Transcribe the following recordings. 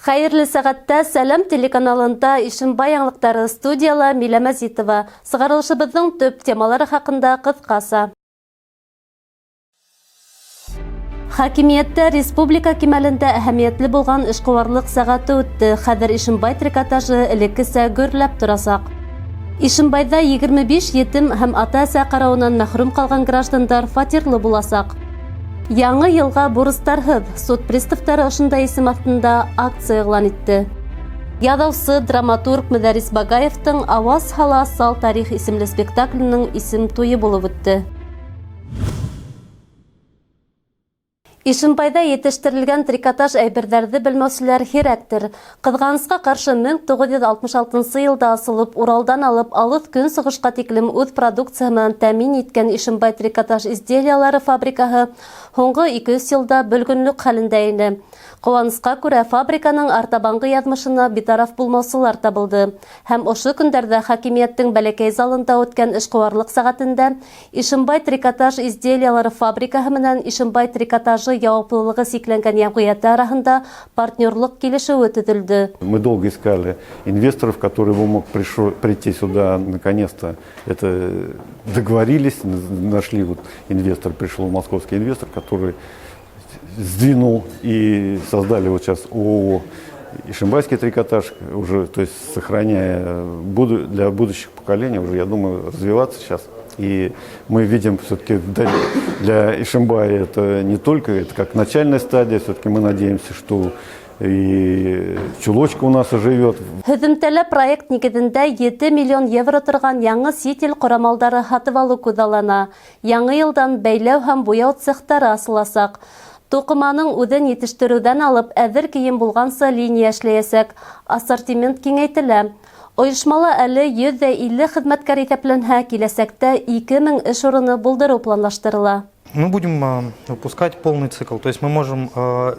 Хәйерле сәгатьтә Сәләм телеканалында Ишембай яңлыктары студияла Милә Мәзитова. Сыгарылышыбызның төп темалары хакында кыскаса. Хакимияттә республика кимәлендә әһәмиятле булган эшкуарлык сәгате үтте. Хәзер Ишембай трикотажы элеккечә гөрләп торасак. Ишембайда 25 етем һәм ата-әсә карауыннан мәхрүм калган граждандар фатирлы буласак. Яңы йылга бурыстарһыҙ суд приставтары ошондай исем астында акция игълан итте. Яҙыусы драматург Мөдәрис Багаевтың «Аваз һала сал тарих» исемле спектакленең исем туйы булып үтте. Ишембайда етештерелгән трикотаж әйберҙәрҙе белмәүселәр һирәктер. Ҡыҙғанысҡа ҡаршы 1966 йылда асылып, Уралдан алып алыҫ көнсығышҡа тиклем үҙ продукцияһы менән тәьмин иткән Ишембай трикотаж изделиялары фабрикаһы һуңғы 2-3 йылда бөлгөнлөк хәлендә ине. Ҡыуанысҡа күрә, фабриканың артабанғы яҙмышына битараф булмаусылар табылды. Һәм ошо көндәрҙә хакимиәттең бәләкәй залында үткән эшҡыуарлык сәғәтендә Ишембай трикотаж изделиялары фабрикаһы менән Ишембай трикотажы яуаплылығы сикләнгән йәмғиәте араһында партнерлык килешеүе төҙөлдө. Мы долго искали инвесторов, которые мог прийти сюда наконец-то. Это договорились, нашли инвестор, пришел московский инвестор, который сдвинул и создали вот сейчас ООО «Ишембайский трикотаж», уже, то есть сохраняя для будущих поколений, уже, я думаю, развиваться сейчас. И мы видим, все-таки для Ишембая это не только, это как начальная стадия, все-таки мы надеемся, что и чулочка у нас оживет. Һөҙөмтәлә проект нигеҙендә 7 миллион евро торған яңы сит ил ҡорамалдары һатып алыу күҙаллана. Яңы йылдан бәйләү һәм буяу цехтары асыласаҡ. Туҡыманың үҙен етештереүҙән алып, әҙер кейем булғанса линия эшләйәсәк, ассортимент киңәйтелә. Ойошмала әле 150 хеҙмәткәр иҫәпләнһә, киләсәктә 2000 эш урыны булдырыу планлаштырыла. Мы будем выпускать полный цикл, то есть мы можем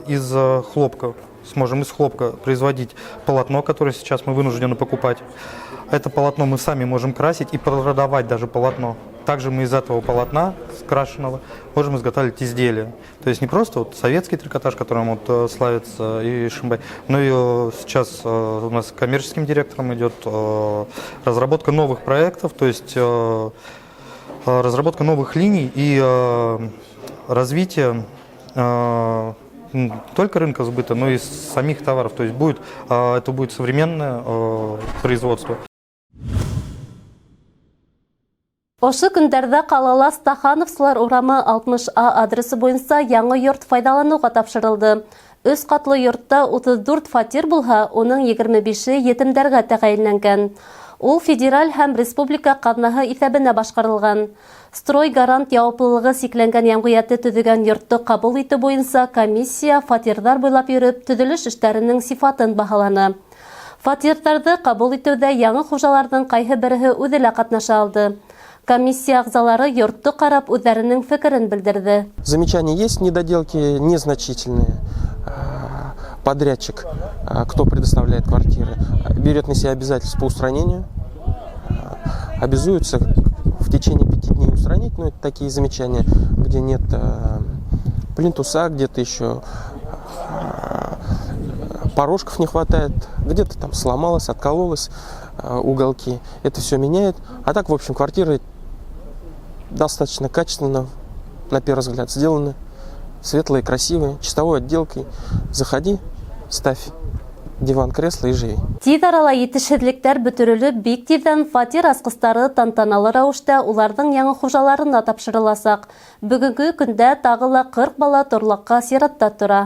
из хлопка производить полотно, которое сейчас мы вынуждены покупать. Это полотно мы сами можем красить и продавать даже полотно. Также мы из этого полотна скрашенного можем изготавливать изделия. То есть не просто вот советский трикотаж, которым вот славится Ишембай, но и сейчас у нас коммерческим директором идет разработка новых проектов, то есть разработка новых линий и развитие не только рынка сбыта, но и самих товаров. То есть это будет современное производство. Ошо көндәрҙә ҡалала Стахановсылар урамы 60А адресы буйынса яңы йорт файҙаланыуға тапшырылды. 3 ҡатлы йортта 34 фатир булһа, уның 25-е етемдәргә тәғәйенләнгән. Ул федераль һәм республика ҡаҙнаһы иҫәбенә башҡарылған. Строй гарант яуаплылығы сикләнгән йәмғиәте төҙөгән йортто ҡабул итеү буйынса комиссия фатирҙар буйлап йөрөп төҙөлөш эштәренең сифатын баһаланы. Фатирҙарҙы ҡабул итеүҙә яңы хужаларҙың ҡайһы береһе үҙе лә ҡатнаша алды. Комиссия ағзалары йортты ҡарап үҙҙәренең фекерен белдерҙе. Замечания есть, недоделки незначительные. Подрядчик, кто предоставляет квартиры, берет на себя обязательства по устранению, обязуется в течение 5 дней устранить, но это такие замечания, где нет плинтуса, где-то еще порожков не хватает, где-то там сломалось, откололось уголки. Это все меняет. А так, в общем, квартиры достаточно качественно, на первый взгляд, сделаны. Светлые, красивые, чистовой отделкой. Заходи, ставь диван, кресло и живи. Тиҙ арала етешһеҙлектәр бөтөрөлөп, бик тиҙҙән фатир асҡыстары тантаналы рәүештә уларҙың яңы хужаларына тапшырыласаҡ. Бөгөнгө көндә тағы ла 40 бала торлаҡҡа сиратта тора.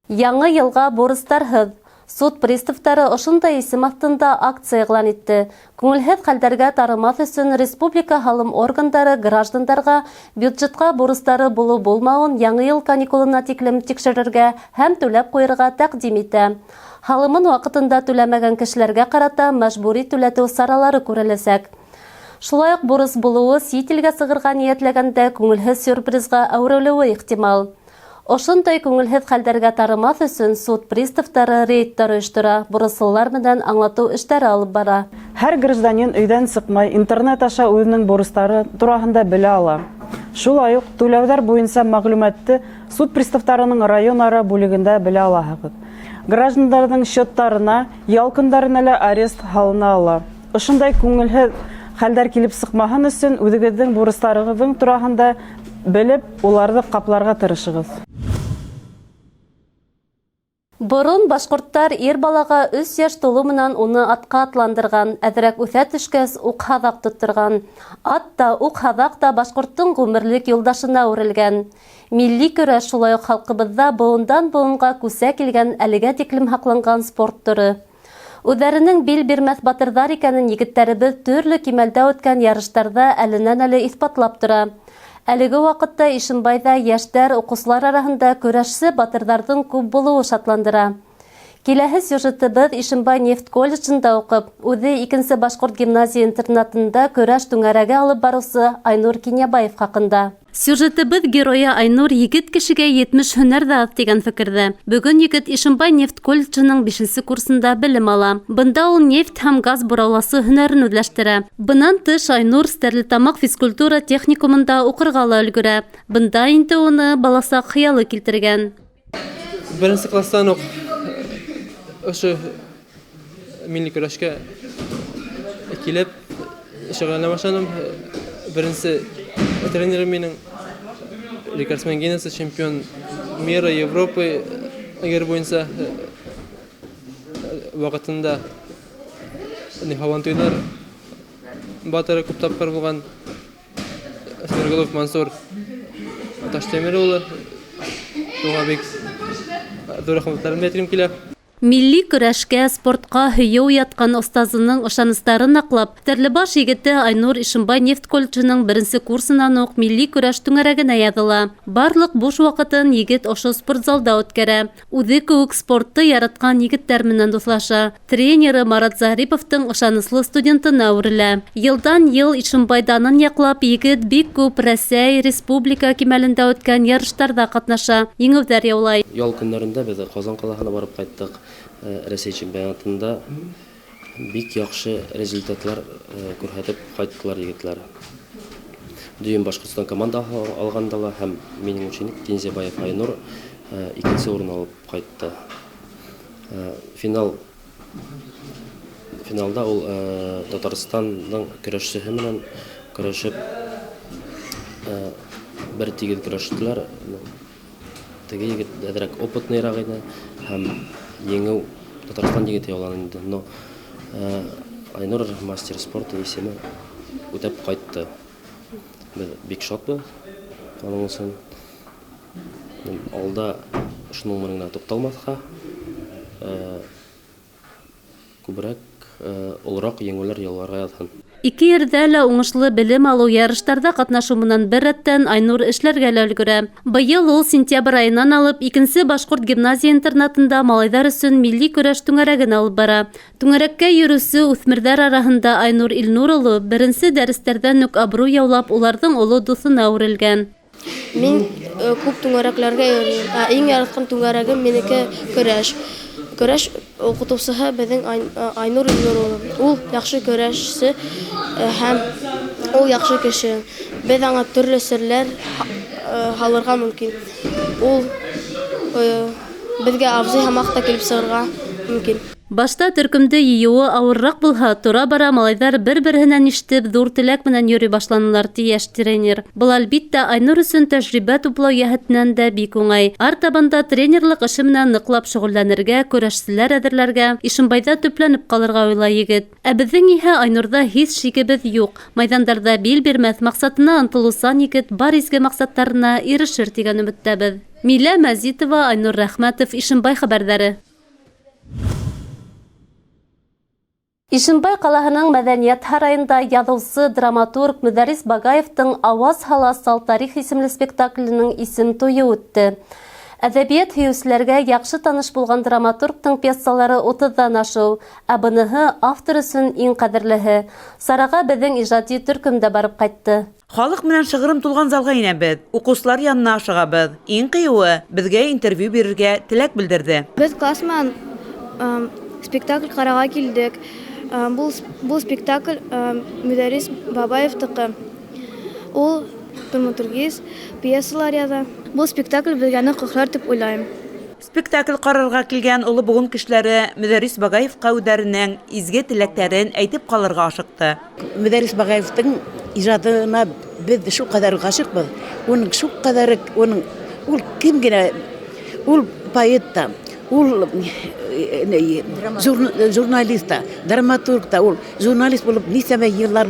Яңы йылға бурыстарһыҙ. Суд приставтары ошондай исем астында акция игълан итте. Күңелһеҙ хәлдәргә тарымаҫ өсөн республика һалым органдары граждандарға бюджетка бурыстары булу-булмауын яңы йыл каникулына тиклем тикшерергә һәм түләп ҡуйырға тәҡдим итә. Һалымын ваҡытында түләмәгән кешеләргә ҡарата мәжбүри түләтеү саралары күреләсәк. Шулай уҡ бурыс булыуы сит илгә сығырға ниәтләгәндә күңелһеҙ сюрпризға әүрәлеүе ихтимал. Ошондай күңелһеҙ хәлдәргә тарымаҫ өсөн суд приставтары рейдтар ойоштора, бурыслылар менән аңлатыу эштәре алып бара. Һәр гражданин өйҙән сыҡмай, интернет аша үҙенең бурыстары тураһында белә ала. Шулай ук түләүҙәр буйынса мәгълүматты суд приставтарының район-ара бүлегендә белә алаһығыҙ. Граждандарның счеттарына, ял көндәренә лә арест һалына ала. Ошондай күңелһеҙ хәлдәр килеп сыҡмаһын өсөн үҙегеҙҙең бурыстарығыҙҙың тураһында белеп, уларҙы ҡапларға тырышығыҙ. Борон башҡорттар ир балаға 3 йәш тулу менән уны атҡа атландырған, әҙерәк үҫә төшкәс уҡ-һаҙаҡ тоттырған. Ат та, уҡ-һаҙаҡ та башҡорттың ғүмерлек юлдашына үрелгән. Милли көрәш шулай уҡ халҡыбыҙҙа быуындан быуынға күсә килгән әлегә тиклем һаҡланған спорт төрө. Үҙҙәренең бил бирмәҫ батырҙар икәнен егеттәребеҙ төрлө кимәлдә үткән ярыштарҙа әленән-әле иҫбатлап тора. Әлеге ваҡытта Ишембайҙа йәштәр, уҡыусылар араһында көрәшсе батырҙарҙың күп булыуы шатландыра. Киләһе сюжетыбыҙ Ишембай нефть колледжында уҡып, үҙе 2-нсе башҡорт гимназия интернатында көрәш түңәрәге алып барыусы Айнур Кинябаев хаҡында. Сюжетыбыҙ героя Айнур егет кешегә 70 һөнәр ҙә аҙ тигән фекерҙә. Бөгөн егет Ишембай нефть колледжының 5-нсе курсында белем ала. Бында ул нефть һәм газ бурауласы һөнәрен үҙләштерә. Бынан тыш Айнур Стәрлетамаҡ физкультура техникумында уҡырға ла өлгөрә. Бында инде уны баласаҡ хыялы килтергән. 1-нсе кластан уҡ ошо милли көрәшкә килеп шөғөлләнә башланым. 1-нсе тренерым минең рекордсмен Гиннесса, чемпион мира, Европы әгәр буйынса ваҡытында һабантуйҙар батыры күп тапҡыр булған Смерголов Мансур Таштемир улы. Шуға бик ҙур рәхмәттәрен әйткем килә. Милли көрәшкә, спортҡа һөйөү ятҡан остазының ышаныстарын аҡлап, Тәрлебаш егете Айнур Ишембай нефть колледжының 1-нсе курсынан уҡ милли көрәш түңәрәгенә яҙыла. Барлык буш ваҡытын егет ошо спортзалда үткәрә. Үҙе кеүек спортты яратҡан егеттәр менән дуҫлаша. Тренеры Марат Зариповтың ышаныслы студентына үрелә. Йылдан-йыл Ишембайҙанын яҡлап, егет бик күп Рәсәй, республика кимәлендә үткән ярыштарҙа ҡатнаша, еңеүҙәр яулай. Ял көндәрендә беҙ Ҡазан ҡалаһына барып ҡайттык. Рәсәй чемпионатында бик яҡшы результатлар күрһәтеп ҡайттылар егетләр. Дөйөм Башҡортостан команда алғанда ла һәм минең ученик Тинзебаев Айнур 2-нсе урын алып ҡайтты. Финалда ул Татарстандың көрәшсеһе менән көрәшеп бер тигеҙ көрәштеләр. Теге егет әҙерәк опытныйыраҡ ине һәм еңеү Татарстан егете яуланы инде. Но Айнур мастер спорта исеме үтәп ҡайтты. Беҙ бик шатбыҙ аның өсөн. Алда шуның менән туҡталмаҫҡа күберәк олораҡ еңеүләр яуларға яҙһын. Ике ерҙә лә уңышлы белем алыу ярыштарҙа ҡатнашыу менән бер рәттән Айнур эшләргә лә өлгөрә. Быйыл ул сентябрь айынан алып 2-нсе башҡорт гимназия интернатында малайҙар өсөн милли көрәш түңәрәген алып бара. Түңәрәккә йөрөүсе үҫмерҙәр араһында Айнур Илнур улы 1-нсе дәрестәрҙән үк абруй яулап, уларҙың оло дуҫына үрелгән. Мин күп түңәрәкләргә йөрөйөм. Иң яратҡан түңәрәгем минеке көрәш. Көрәш уҡытыусыһы беҙҙең Айнур Илнур улы. Ул яҡшы көрәшсе һәм ул яҡшы кеше. Беҙ аңа төрлө серләр һалырға мөмкин. Ул беҙгә абзый һымаҡ та килеп сығырға мөмкин. Башта төркөмдө йыйыуы ауырыраҡ булһа, тора-бара малайҙар бер-береһенән ишетеп, ҙур теләк менән йөрөй башланылар, ти йәш тренер. Был әлбиттә Айнур өсөн тәжрибә туплау йәһәтенән дә бик уңай. Артабанда тренерлыҡ эше менән ныҡлап шөғөлләнергә, көрәшселәр әҙерләргә, Ишембайҙа төпләнеп ҡалырға уйлай егет. Ә беҙҙең иһә Айнурҙа һис шигебеҙ юҡ. Майҙандарҙа бил бирмәҫ, маҡсатына ынтылыусан егет бар изге маҡсаттарына ирешер тигән өмөттәбеҙ. Милә Мәзитова, Айнур Рәхмәтов, Ишембай хәбәрҙәре. Ишембай ҡалаһының Мәҙәниәт һарайында яҙыусы, драматург Мөдәррис Багаевтың «Ауаз һала сал тарих» исемле спектакленең исем туйы үтте. Әҙәбиәт һөйөүселәргә яҡшы таныш булған драматургтың пьесалары 30-дан ашыу, ә быныһы автор өсөн иң ҡәҙерлеһе. Сараға беҙҙең ижади төркөм дә барып ҡайтты. Халыҡ менән шығырым тулған залға инәбеҙ. Уҡыусылар янына ашығабыҙ. Иң ҡыйыуы беҙгә интервью бирергә теләк белдерҙе. Беҙ класс менән спектакль ҡарарға килдек. Бұл спектакль Мөдәррис Бабаевтыҡы. Ул драматургист, пьесалар яза. Бұл спектакль безгәне кохлар дип уйлайм. Спектакль карарга килгән улы бугын кешеләре Мөдәррис Багаевка үдәренең изге теләкләрен әйтеп калырга ашыкты. Мөдәррис Багаевтың ижадына без шул кадәр гашыйкбыз. Оның шул кадәр ул кем генә ул поэт та, ул журналист та, драматург та, ул журналист булып нисәмә еллар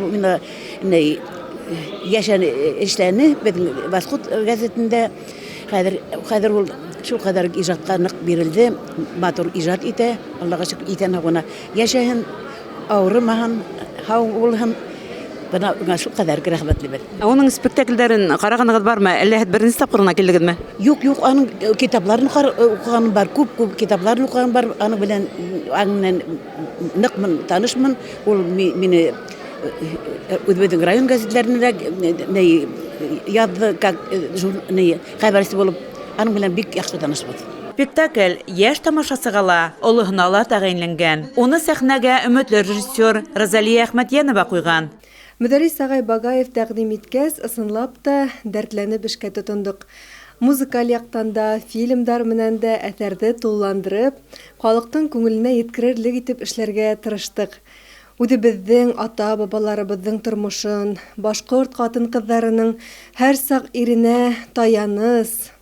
яшән эшләне безнең Восход газетында. Хәзер ул шул кадәр ижадка нык бирелде, матур ижад итә, Аллага шөкер итән гына. Яшәһен, авырмаһын, һау булһын. Бuna шул кадәр рәхмәтле бит. Оның спектакльләрен караганыгыз бармы? Әллә беренче тапкырына килдегезме? Юк, аның китапларын укыганым бар, күп китапларын укыганым бар. Аның белән аңнан ныкмын, танышмын. Ул мине үзебезнең район газетләрендә язды, как хәбәрче булып, аның белән бик яхшы танышбыз. Спектакль яшь тамашасыгала, олыгына ла тәгаенләнгән. Уны сәхнәгә өметле режиссер Розалия Әхмәтьянова куйган. Мөдәррис Агай Багаев тәкъдим иткәс, ысынлап та дәртләнеп эшкә тотындык. Музыкаль яктан да, фильмдар менән дә әсәрде тулыландырып, халыктың күңеленә yetkерерлек итеп эшләргә тырыштык. Үзебезнең ата-бабаларыбызның тормышын, башкорт хатын-кызларының һәр сак иренә таяныс,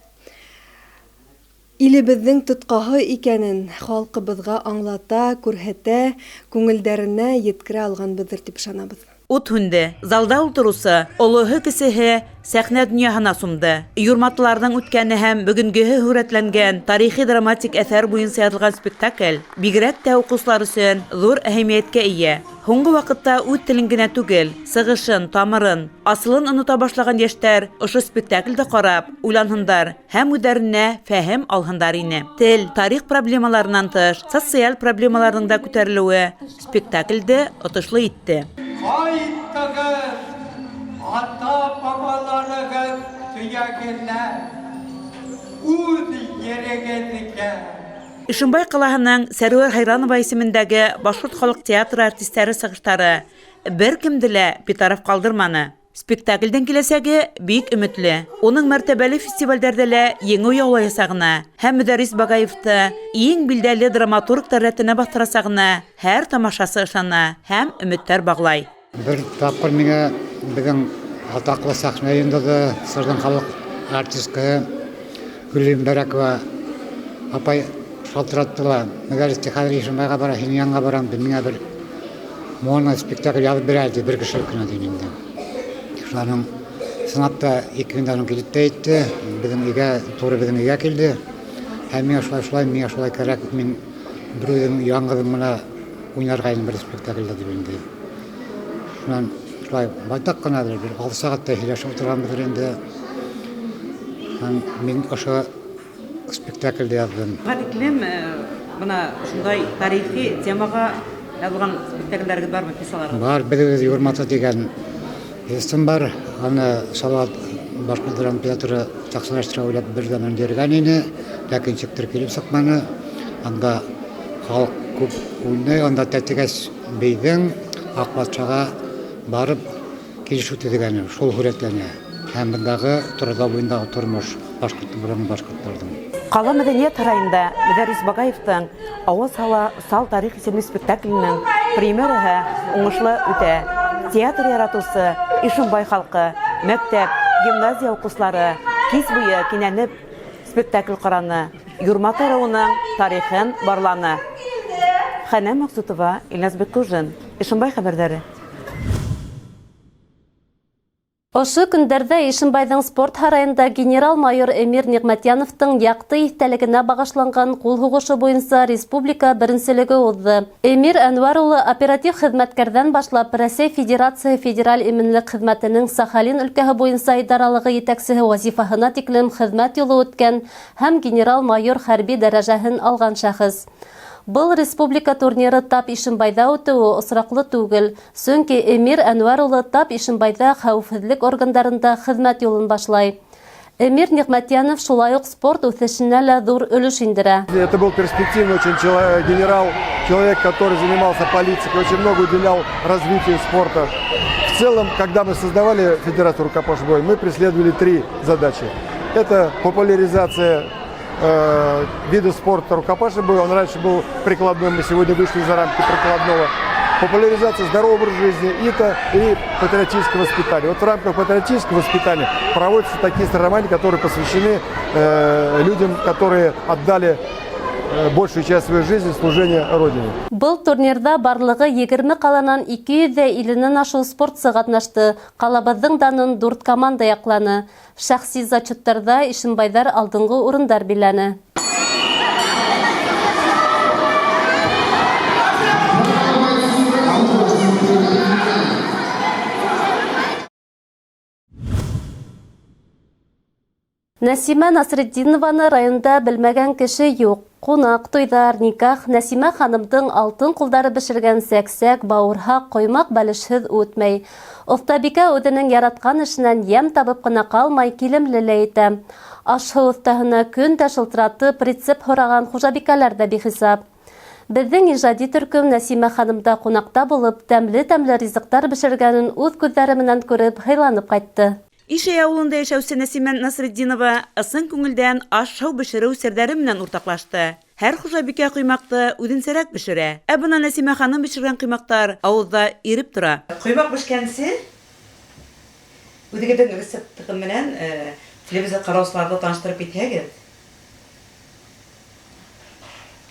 илебезнең тоткаһы икәнен халкыбызга аңлата, күрһәтә, күңелдәренә yetkерә алганбыздыр дип ышанабыз. Ут хүнде, залда ултырусы, олыһы кесеһе сәхнә дөньяһына сумды. Юрматларның үткәне һәм бүгенгеһе һүрәтләнгән тарихи драматик әсәр буенча язылган спектакль бигрәк тә укучылар өчен зур әһәмияткә ия. Һуңгы вакытта үт телен генә түгел, сыгышын, тамырын, асылын оныта башлаган яшьтәр ошо спектакльдә карап, уйланһындар һәм үдәренә фәһем алһындар ине. Тел, тарих проблемаларынан тыш, социаль проблемаларның да күтәрелүе спектакльдә отышлы итте. Кайттыгыз, ата-бабаларыгыз төягеннәр, үз ерегезгә. Ишембай калаһының Сәрвәр Хайранова исемендәге Башкорт халык театры артистлары сыгыштары беркемде лә битараф калдырманы. Спектакльдән киләсәге бик өметле. Оның мәртәбәле фестивальдәрдә лә еңү яулаясагына һәм Мөдәррис Багаевты иң билдәле драматург рәтенә бастырасагына һәр тамашасы ышана һәм өметләр баглай. Бер тапкыр миңа бүген атаклы сахна йындыды Сырдың халык артисткы Гүлим Бәрәкова апай шалтыраттылар. Мөдәррис хәзер Ишембайга бара, һинең янга барам, миңа бер моно спектакль язып бирәлди, бер кеше кенә дигәндә. Шуның сынапта 2 көндән килеп әйтте, безнең өйгә, туры безнең өйгә килде. Һәм миңа шулай кирәк, мин бүрем яңгыдым менә уйнарга инде бер спектакльдә дигәндә. Шуннан шулай байтак кына бер 6 сәгатьтә һөйләшеп утырганбыз инде. Һәм мин ошо спектакльдә яздым. Хәдиклем бuna шундай тарихи темага язылган спектакльләргә бармы, пьесаларга? Бар, без Юрмата дигән пьесам бар. Аны Салават Башкорт драма театры тәкъдимләштерә уйлап бердән өндергән иде, ләкин чиктер килеп сыкманы. Анда халык күп уйный, анда тәтегәс бейдең Акбатчага барып килешү төзегән, шул хүрәтләнә. Һәм мондагы турыда буендагы тормыш башкортларның. Кала мәдәният һарайында Мөдәррис Багаевтың «Авыз һава сал тарих» исемле спектакленең премьераһы уңышлы үтә. Театр яратучысы, Ишембай халкы, мәктәп, гимназия укучылары кис буе кинәнеп спектакль караны. Юрмата районының тарихын барланы. Хәнә Максутова, Илназ Бекужин, Ишембай хәбәрләре. Ошы көндәрдә Ишембайның спорт һарайында генерал-майор Эмир Нигъмәтьяновтың яҡты иҫтәлегенә бағышланған ҡул һуғышы буйынса республика беренселеге уҙҙы. Эмир Әнүәр улы оператив хеҙмәткәрҙән башлап Рәсәй Федерация федераль именлек хеҙмәтенең Сахалин өлкәһе буйынса идаралығы етәксеһе вазифаһына тиклем хеҙмәт юлы үткән һәм генерал-майор хәрби дәрәжәһен алған шәхес. Был республика турниры тап Ишембайҙа үтеүе осраҡлы түгел, сөнки Эмир Әнүәр улы тап Ишембайҙа хәүефһеҙлек органдарында хеҙмәт юлын башлай. Эмир Нигъмәтьянов шулай уҡ спорт үҫешенә лә ҙур өлөш индерә. Это был перспективный очень генерал, человек, который занимался политикой, очень много уделял развитию спорта в В целом, когда мы создавали Федерацию рукопашного боя, мы преследовали 3 задачи. Это популяризация вида спорта рукопашного боя. Он раньше был прикладным, мы сегодня вышли за рамки прикладного. Популяризация здорового образа жизни и патриотического воспитания. Вот в рамках патриотического воспитания проводятся такие соревнования, которые посвящены людям, которые отдали большую часть своей жизни служения Родине. Бұл турнирда барлығы 20 қаланан 250-нен ашу спортсы қатнашты. Қалабыздың данын 4 команда яқланы. Шәхси зачеттарда Ишимбайдар алдыңғы орындар биләні. Нәсимә Насретдинованы районда білмәгән кеше юк. Қунақ, тойдар, никах, Нәсимә ханымдың алтын құлдары бішірген сәксәк, бауырхақ, қоймақ бәлішһіз өтмәй. Офтабика өдінің яратқан ішінен ем табып қына қалмай килемлеле итә. Ашы ұстахына күн дә шылтыратып, рецепт һораған хужабикалар да бихисап. Безнең ижади төркем Нәсимә ханымда қунақта булып, тәмле ризыктар бішергәнен үз күзләре менән күреп, хыйланып кайтты. Ишәй авылында яшәүче Нәсимә Насретдинова ысын күңелдән аш-шау бешерү серләре менән уртаклашты. Һәр хужабикә коймакты үҙенсәрәк бешерә. Ә бына Нәсимә ханым бешергән коймактар авызда иреп тора. Коймак бешкәнсе үҙегеҙҙең рецепты менән телевизор ҡараусыларҙы таныштырып китһәгеҙ.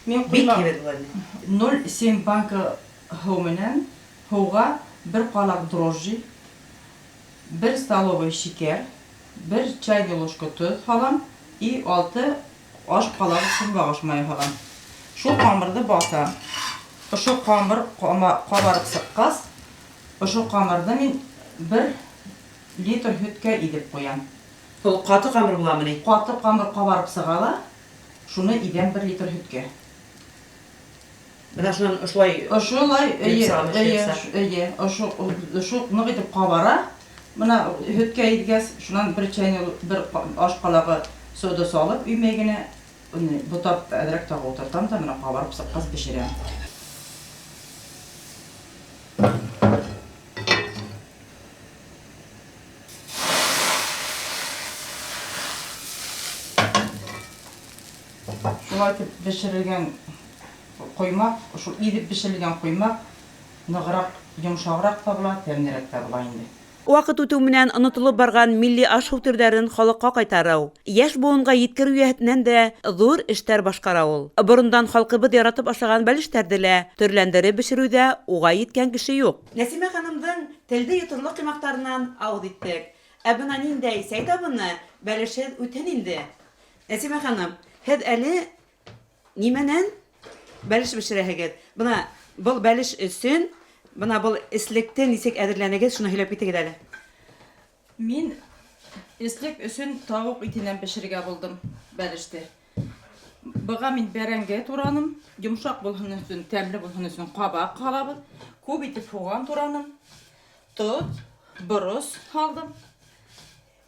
Мин коймак 0,7 банка һыу менән һыуға 1 ҡалаҡ дрожжи, 1 столовый шикәр, 1 чайный ложка төҙ һалам и 6 аш ҡалағы көнбағыш майы һалам. Шул ҡамырҙы басам. Ошо ҡамыр ҡабарып сыҡҡас, ошо ҡамырҙы мин 1 литр һөткә иҙеп ҡуям. Ул ҡаты ҡамыр буламы ни? Ҡаты ҡамыр ҡабарып сыға ла, шуны иҙәм 1 литр һөткә. Бына шунан ошолай ошо ныҡ итеп ҡабара. Бына һөткә иҙгәс, шунан 1 аш ҡалағы сода салып, өймәй генә бутап әҙерәк тағы ултыртам да, бына ҡабарып сыҡҡас бешерәм. Шулай итеп бешерелгән ҡоймаҡ, шул иҙеп бешерелгән ҡоймаҡ нығыраҡ, йомшағыраҡ та була, тәмлерәк тә була инде. Ваҡыт үтеү менән онотолоп барған милли аш-һыу төрҙәрен халыҡҡа ҡайтарыу, йәш быуынға еткереү йәһәтенән дә ҙур эштәр башҡара ул. Борондан халҡыбыҙ яратып ашаған бәлештәрҙе лә төрләндереп бешереүҙә уға еткән кеше юҡ. Нәсимә ханымдың телде йоторлоҡ ҡимаҡтарынан ауыҙ иттек. Ә бына ниндәй сәй табыны бәлешһеҙ үтһен инде. Нәсимә ханым, һеҙ әле нимәнән бәлеш бешерәһегеҙ? Бына был бәлеш өсөн бына был эслекте нисек әҙерләнегеҙ, шуны һөйләп китегеҙ әле. Мин эслек өсөн тауыҡ итенән бешергә булдым бәлеште. Быға мин бәрәңге тураным, йомшаҡ булһын өсөн, тәмле булһын өсөн ҡабаҡ һалабыҙ, күп итеп һуған тураным, тоҙ, борос һалдым.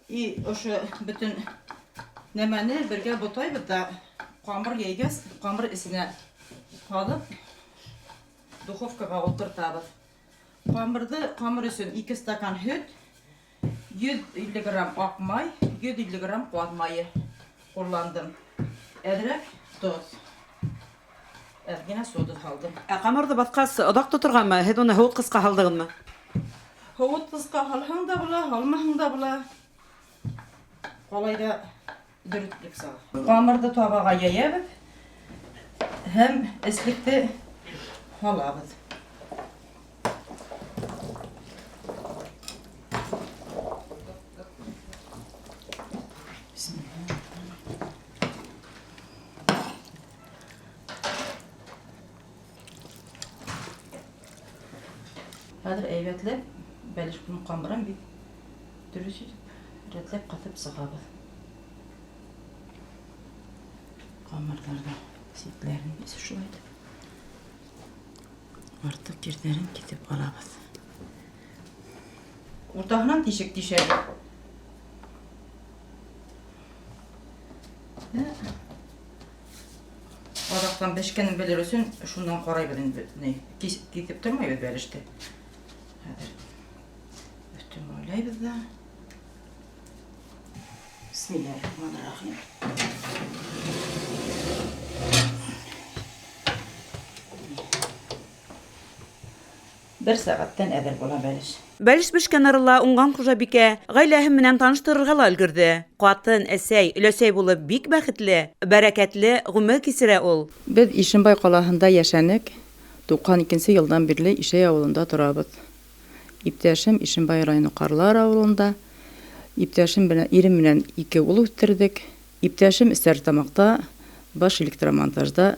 И ошо бөтөн нәмәне бергә ботайбыҙ да, ҡамыр йәйгәс, ҡамыр эсенә һалып, духовкаға ултыртабыҙ. Ҡамыр өсөн 2 стакан һөт, 150 грамм аҡ май, 150 грамм ҡуат майы ҡулландым. Әҙерәк тоҙ. Әҙгенә сода һалдым. Ә ҡамырҙы баҫҡас оҙаҡ тоторғанмы? Һеҙ уны һыуытҡысҡа һалдығыҙмы? Һыуытҡысҡа һалһаң да була, һалмаһаң да була. Ҡалай да дөрөтлөк саға. Ҡамырҙы табаға йәйәбеҙ һәм эслекте һалабыҙ. Хәҙер әйбәтләп, бәлеш буны ҡамырын бит дөрөс итеп, рәтләп ҡаҫып сығабыҙ. Ҡамырҙарҙың ситләрен бис шулай итеп. Артыҡ ерҙәрен китеп алабыҙ. Уртаһынан тишек тишәбеҙ. Аҙаҡтан бешкәнен белер өсөн шундан ҡарайбыҙ инде. Китеп тормайбыҙ бәлеште. Башlayбыз да. Бисмиллахиррахманиррахим. Бер сәгатьтән әҙер була бәлеш. Бәлеш бешкән арыла уңған хужабикә гаиләһе менән таныштырырга ла өлгөрҙө. Ҡатын, әсәй, өләсәй булып бик бәхетле, бәрәкәтле ғүмер кисерә ул. Без Ишембай ҡалаһында йәшәнек. 92 йылдан бирле Ишәй ауылында торабыҙ. Иптәшем Ишембай районы Ҡарлар ауылында. Иптәшем белән ирем менән 2 ул үҫтердек. Иптәшем Стәрлетамаҡта баш электромонтажда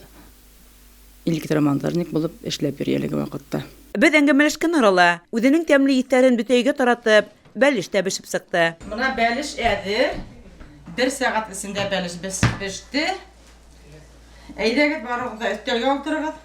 электромонтажник булып эшләп йөрөй әлеге ваҡытта. Беҙ әңгәмәләшкән арала үҙенең тәмле еҫтәрен бөтәйгә таратып, бәлеш тә бешеп сыҡты. Мына бәлеш әҙер. 1 сәғәт эсендә бәлеш беште. Әйҙәгеҙ барығыҙ ҙа өҫтәлгә ултырығыҙ.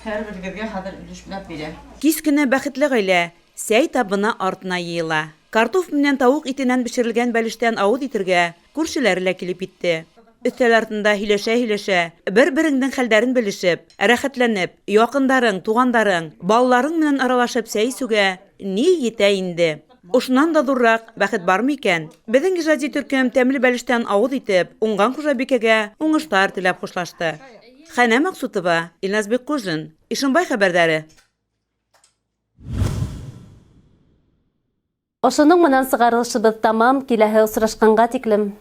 Һәр берегеҙгә хәҙер өлөшләп бирәм. Кис көнө бәхетле ғаилә сәй табына артына йыйыла. Картуф менән тауыҡ итенән бешерелгән бәлештән ауыҙ итергә күршеләре лә килеп етте. Өҫтәл артында һөйләшә-һөйләшә, бер-береңдең хәлдәрен белешеп, рәхәтләнеп, яҡындарың, туғандарың, балаларың менән аралашып сәй эсеүгә ни етә инде. Ошонан да ҙурыраҡ бәхет бармы икән? Беҙҙең ижади төркөм тәмле бәлештән ауыҙ итеп, уңған хужабикәгә уңыштар теләп хушлашты. Хәнә Мәҡсүтова, Илназ Бекҡужин, Ишембай хәбәрҙәре. Ошоноң менән сығарылышыбыҙ тамам, киләһе осрашҡанға тиклем.